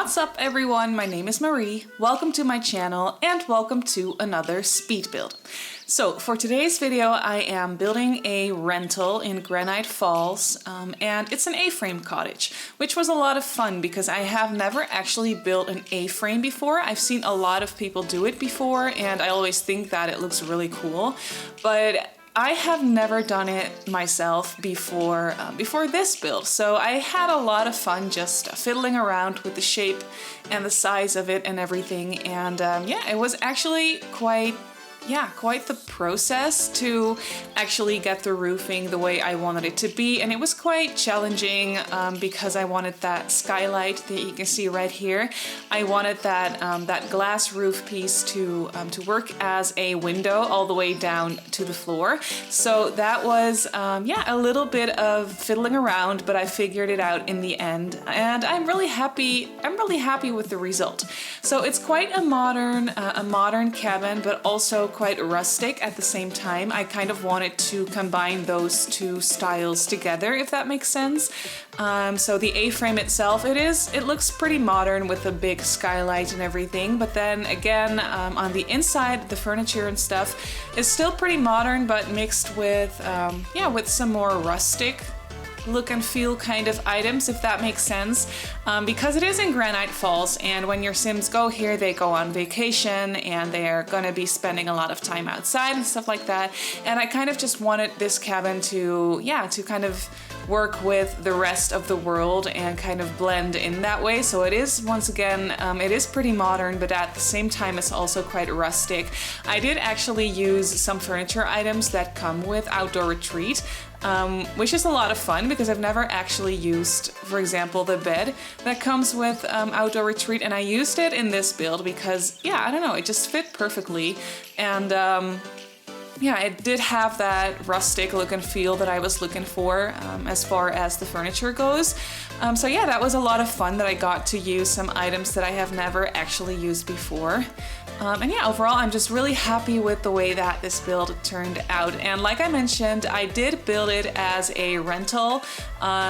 What's up everyone, my name is Marie, welcome to my channel and welcome to another speed build. So for today's video I am building a rental in Granite Falls and it's an A-frame cottage, which was a lot of fun because I have never actually built an A-frame before. I've seen a lot of people do it before and I always think that it looks really cool, but I have never done it myself before this build, so I had a lot of fun just fiddling around with the shape and the size of it and everything, and yeah, it was actually quite the process to actually get the roofing the way I wanted it to be, and it was quite challenging because I wanted that skylight that you can see right here. I wanted that glass roof piece to work as a window all the way down to the floor. So that was a little bit of fiddling around, but I figured it out in the end, and I'm really happy with the result. So it's quite a modern cabin, but also quite rustic at the same time. I kind of wanted to combine those two styles together, if that makes sense. So the A-frame itself, it looks pretty modern with a big skylight and everything, but then again on the inside, the furniture and stuff is still pretty modern, but mixed with some more rustic look and feel kind of items, if that makes sense, because it is in Granite Falls, and when your Sims go here, they go on vacation and they're gonna be spending a lot of time outside and stuff like that, and I kind of just wanted this cabin to kind of work with the rest of the world and kind of blend in that way. So it is, once again, it is pretty modern, but at the same time it's also quite rustic. I did actually use some furniture items that come with Outdoor Retreat, which is a lot of fun because I've never actually used, for example, the bed that comes with Outdoor Retreat, and I used it in this build because, I don't know, it just fit perfectly, and it did have that rustic look and feel that I was looking for as far as the furniture goes. So yeah, that was a lot of fun that I got to use some items that I have never actually used before. And yeah, overall, I'm just really happy with the way that this build turned out. And like I mentioned, I did build it as a rental,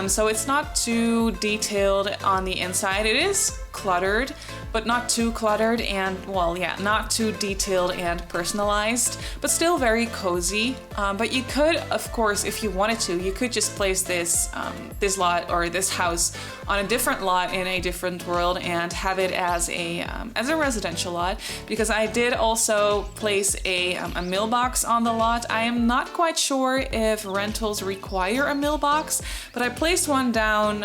so it's not too detailed on the inside. It is cluttered, but not too cluttered, and not too detailed and personalized, but still very cozy. But you could, of course, if you wanted to, you could just place this lot or this house on a different lot in a different world and have it as a residential lot, because I did also place a mailbox on the lot. I am not quite sure if rentals require a mailbox, but I placed one down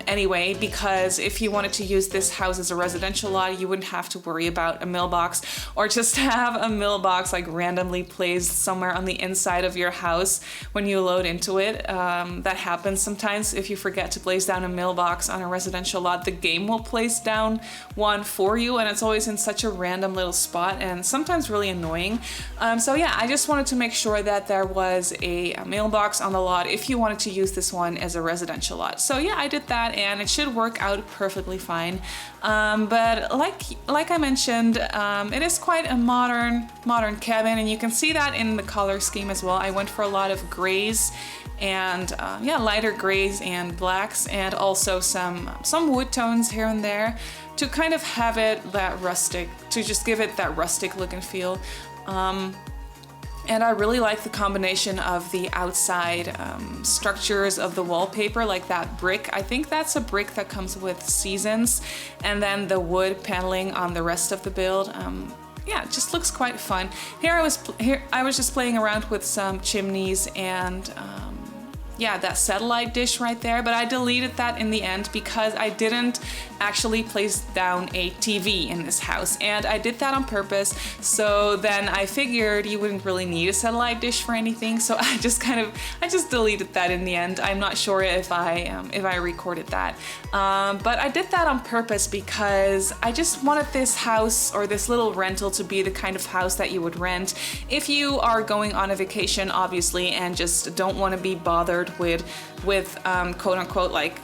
anyway, because if you wanted to use this house as a residential lot, you wouldn't have to worry about a mailbox, or just have a mailbox like randomly placed somewhere on the inside of your house when you load into it. That happens sometimes. If you forget to place down a mailbox on a residential lot, the game will place down one for you, and it's always in such a random little spot and sometimes really annoying. So yeah, I just wanted to make sure that there was a mailbox on the lot if you wanted to use this one as a residential lot. So yeah, I did that and it should work out perfectly fine. But like I mentioned, it is quite a modern cabin, and you can see that in the color scheme as well. I went for a lot of grays and lighter grays and blacks, and also some wood tones here and there to kind of have it that rustic, to just give it that rustic look and feel. And I really like the combination of the outside structures of the wallpaper, like that brick. I think that's a brick that comes with Seasons, and then the wood paneling on the rest of the build. It just looks quite fun. Here I was just playing around with some chimneys and that satellite dish right there, but I deleted that in the end because I didn't actually place down a TV in this house, and I did that on purpose. So then I figured you wouldn't really need a satellite dish for anything, so I just deleted that in the end. I'm not sure if I recorded that, but I did that on purpose because I just wanted this house or this little rental to be the kind of house that you would rent if you are going on a vacation, obviously, and just don't want to be bothered with quote unquote like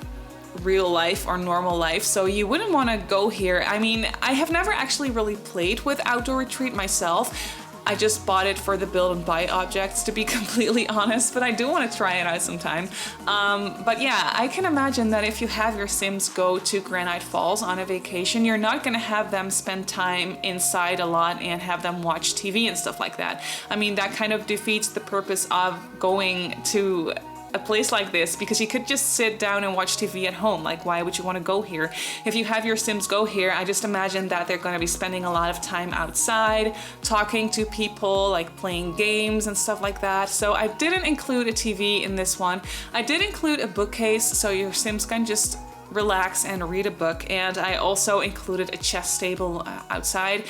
real life or normal life. So you wouldn't want to go here. I mean, I have never actually really played with Outdoor Retreat myself, I just bought it for the build and buy objects, to be completely honest, but I do want to try it out sometime. But yeah, I can imagine that if you have your Sims go to Granite Falls on a vacation, you're not going to have them spend time inside a lot and have them watch TV and stuff like that. I mean, that kind of defeats the purpose of going to a place like this, because you could just sit down and watch TV at home. Like, why would you want to go here? If you have your Sims go here, I just imagine that they're going to be spending a lot of time outside, talking to people, like playing games and stuff like that. So I didn't include a TV in this one. I did include a bookcase, so your Sims can just relax and read a book. And I also included a chess table outside.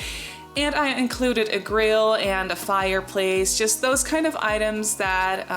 And I included a grill and a fireplace, just those kind of items that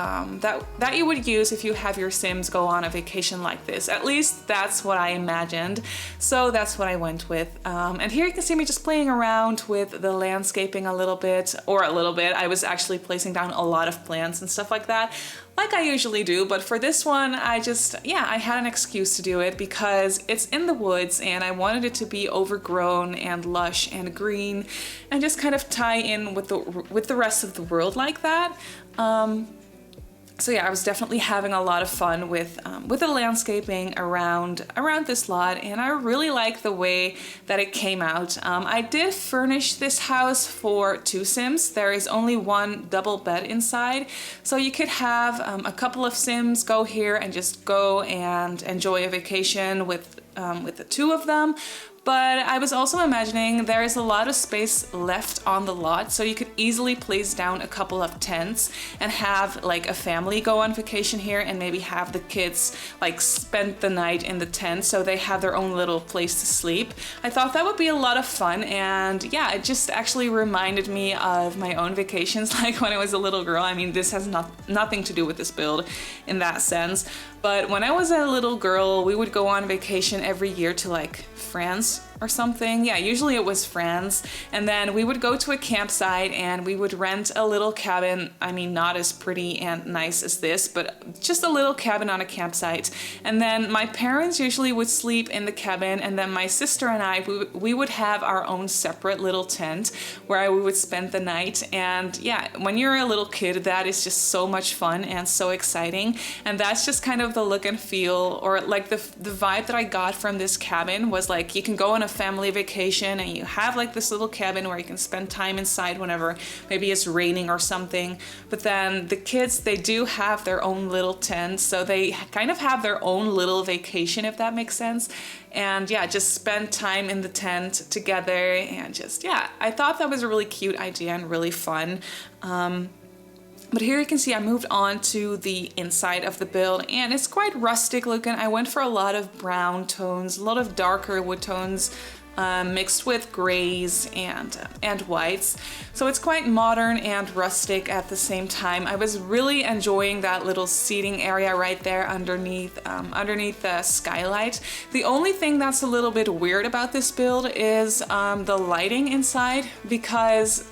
that you would use if you have your Sims go on a vacation like this. At least that's what I imagined. So that's what I went with. And here you can see me just playing around with the landscaping a little bit. I was actually placing down a lot of plants and stuff like that, like I usually do, but for this one, I had an excuse to do it because it's in the woods and I wanted it to be overgrown and lush and green and just kind of tie in with the rest of the world like that. So yeah, I was definitely having a lot of fun with the landscaping around this lot, and I really like the way that it came out. I did furnish this house for 2 Sims. There is only 1 double bed inside, so you could have a couple of Sims go here and just go and enjoy a vacation with the 2 of them. But I was also imagining there is a lot of space left on the lot, so you could easily place down a couple of tents and have like a family go on vacation here and maybe have the kids like spend the night in the tent so they have their own little place to sleep. I thought that would be a lot of fun, and yeah, it just actually reminded me of my own vacations like when I was a little girl. I mean, this has nothing to do with this build in that sense, but when I was a little girl, we would go on vacation every year to like France or something. Yeah, usually it was France. And then we would go to a campsite and we would rent a little cabin. I mean, not as pretty and nice as this, but just a little cabin on a campsite. And then my parents usually would sleep in the cabin, and then my sister and I, we would have our own separate little tent where we would spend the night. And yeah, when you're a little kid, that is just so much fun and so exciting. And that's just kind of the look and feel, or like the vibe that I got from this cabin was like, you can go on a family vacation and you have like this little cabin where you can spend time inside whenever maybe it's raining or something. But then the kids, they do have their own little tent, so they kind of have their own little vacation, if that makes sense. And yeah, just spend time in the tent together and just, yeah, I thought that was a really cute idea and really fun. But here you can see I moved on to the inside of the build, and it's quite rustic looking. I went for a lot of brown tones, a lot of darker wood tones, mixed with grays and whites. So it's quite modern and rustic at the same time. I was really enjoying that little seating area right there underneath the skylight. The only thing that's a little bit weird about this build is the lighting inside, because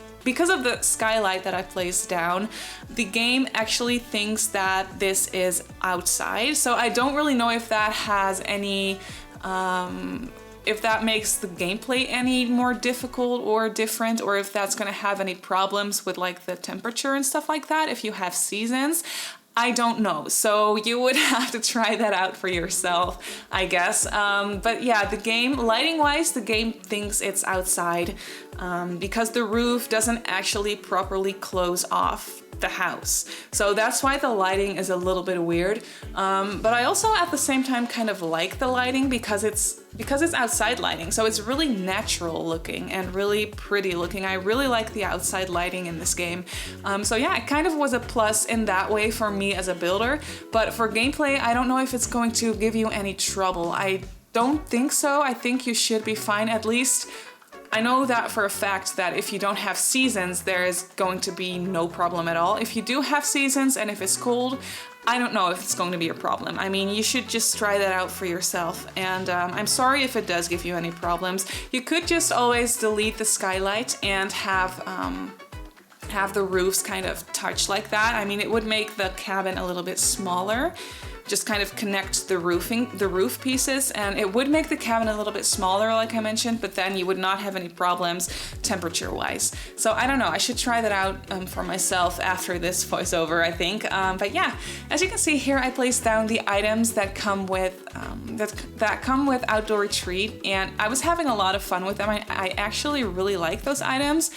of the skylight that I placed down, the game actually thinks that this is outside. So I don't really know if that has any, if that makes the gameplay any more difficult or different, or if that's gonna have any problems with like the temperature and stuff like that if you have seasons. I don't know, so you would have to try that out for yourself, I guess. But yeah, the game, lighting-wise, the game thinks it's outside because the roof doesn't actually properly close off the house. So that's why the lighting is a little bit weird. But I also at the same time kind of like the lighting because it's outside lighting. So it's really natural looking and really pretty looking. I really like the outside lighting in this game. So yeah, it kind of was a plus in that way for me as a builder. But for gameplay, I don't know if it's going to give you any trouble. I don't think so. I think you should be fine. At least I know that for a fact that if you don't have seasons, there is going to be no problem at all. If you do have seasons and if it's cold, I don't know if it's going to be a problem. I mean, you should just try that out for yourself. And I'm sorry if it does give you any problems. You could just always delete the skylight and have the roofs kind of touch like that. I mean, it would make the cabin a little bit smaller. just kind of connect the roof pieces, and it would make the cabin a little bit smaller like I mentioned, but then you would not have any problems temperature wise. So I don't know, I should try that out for myself after this voiceover, I think. But yeah, as you can see here, I placed down the items that come with that come with Outdoor Retreat, and I was having a lot of fun with them. I actually really like those items.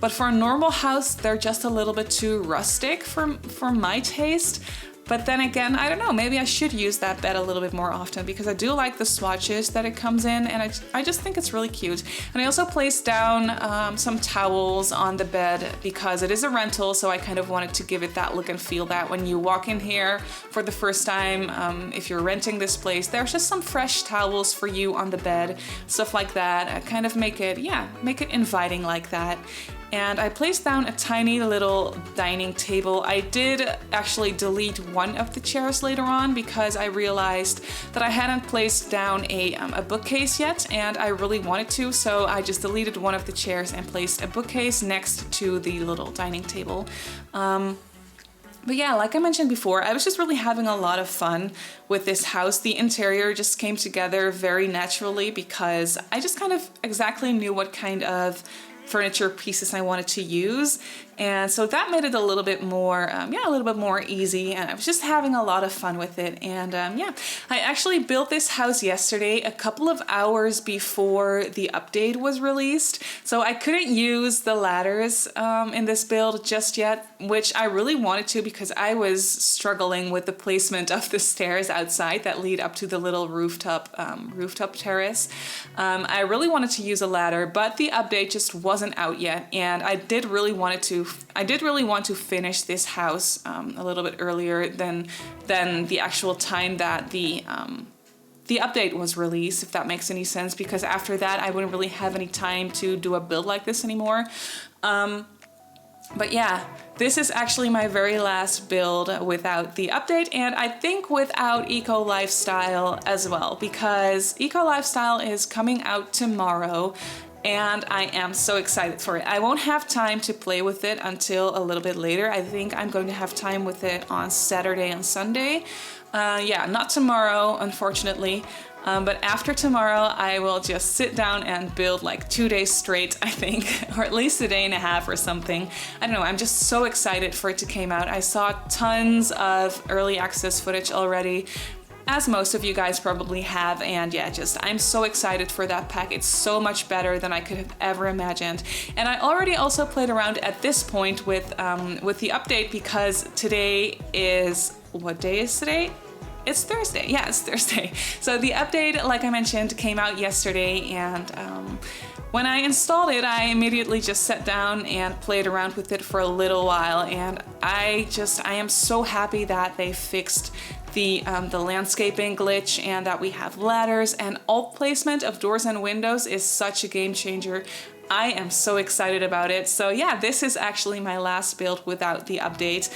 But for a normal house, they're just a little bit too rustic for my taste. But then again, I don't know, maybe I should use that bed a little bit more often because I do like the swatches that it comes in, and I just think it's really cute. And I also placed down some towels on the bed because it is a rental, so I kind of wanted to give it that look and feel that when you walk in here for the first time, if you're renting this place, there's just some fresh towels for you on the bed, stuff like that. I kind of make it inviting like that. And I placed down a tiny little dining table. I did actually delete one of the chairs later on because I realized that I hadn't placed down a bookcase yet, and I really wanted to, so I just deleted one of the chairs and placed a bookcase next to the little dining table. But yeah, like I mentioned before, I was just really having a lot of fun with this house. The interior just came together very naturally because I just kind of exactly knew what kind of furniture pieces I wanted to use, and so that made it a little bit more easy, and I was just having a lot of fun with it. And yeah, I actually built this house yesterday, a couple of hours before the update was released, so I couldn't use the ladders in this build just yet, which I really wanted to because I was struggling with the placement of the stairs outside that lead up to the little rooftop terrace. I really wanted to use a ladder, but the update just wasn't out yet, and I did really want to finish this house a little bit earlier than the actual time that the update was released, if that makes any sense, because after that I wouldn't really have any time to do a build like this anymore. But yeah, this is actually my very last build without the update, and I think without Eco Lifestyle as well, because Eco Lifestyle is coming out tomorrow, and I am so excited for it. I won't have time to play with it until a little bit later. I think I'm going to have time with it on Saturday and Sunday. Yeah, not tomorrow, unfortunately. But after tomorrow, I will just sit down and build like 2 days straight, I think, or at least a day and a half or something. I don't know, I'm just so excited for it to come out. I saw tons of early access footage already, as most of you guys probably have, and yeah, I'm so excited for that pack. It's so much better than I could have ever imagined. And I already also played around at this point with the update, because today is, what day is today? It's Thursday. Yeah, it's Thursday. So the update, like I mentioned, came out yesterday, and when I installed it, I immediately just sat down and played around with it for a little while, and I am so happy that they fixed the landscaping glitch, and that we have ladders, and alt placement of doors and windows is such a game changer. I am so excited about it. So yeah, this is actually my last build without the update.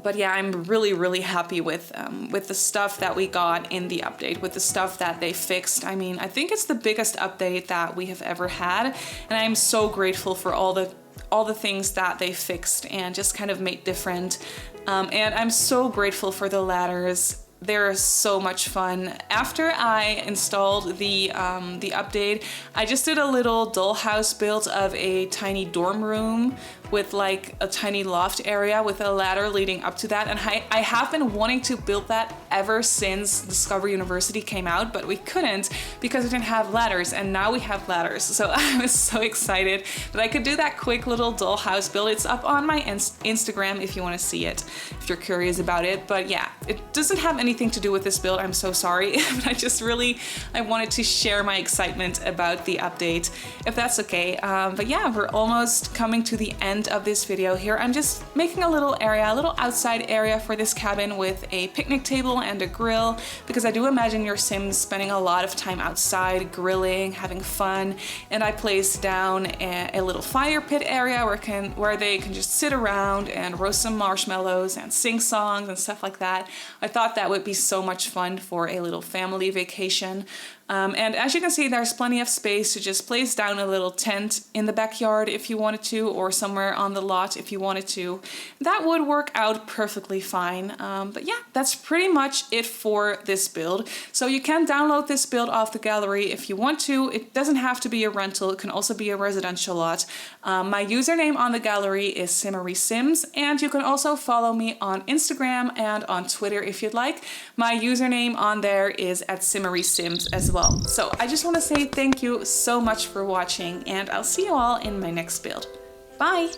But yeah, I'm really happy with the stuff that we got in the update, with the stuff that they fixed. I mean, I think it's the biggest update that we have ever had, and I'm so grateful for all the things that they fixed and just kind of made different. And I'm so grateful for the ladders. They're so much fun. After I installed the update, I just did a little dollhouse build of a tiny dorm room with like a tiny loft area with a ladder leading up to that, and I have been wanting to build that ever since Discovery University came out, but we couldn't because we didn't have ladders, and now we have ladders. So I was so excited that I could do that quick little dollhouse build. It's up on my Instagram if you want to see it, if you're curious about it. But yeah, it doesn't have anything to do with this build, I'm so sorry. But I wanted to share my excitement about the update, if that's okay. But yeah, we're almost coming to the end of this video here. I'm just making a little outside area for this cabin with a picnic table and a grill, because I do imagine your Sims spending a lot of time outside grilling, having fun. And I placed down a little fire pit area where they can just sit around and roast some marshmallows and sing songs and stuff like that. I thought that would be so much fun for a little family vacation. And as you can see, there's plenty of space to just place down a little tent in the backyard if you wanted to, or somewhere on the lot if you wanted to. That would work out perfectly fine. But yeah, that's pretty much it for this build. So you can download this build off the gallery if you want to. It doesn't have to be a rental, it can also be a residential lot. My username on the gallery is Simmarysims, and you can also follow me on Instagram and on Twitter if you'd like. My username on there is @Simmarysims as well. So I just want to say thank you so much for watching, and I'll see you all in my next build. Bye!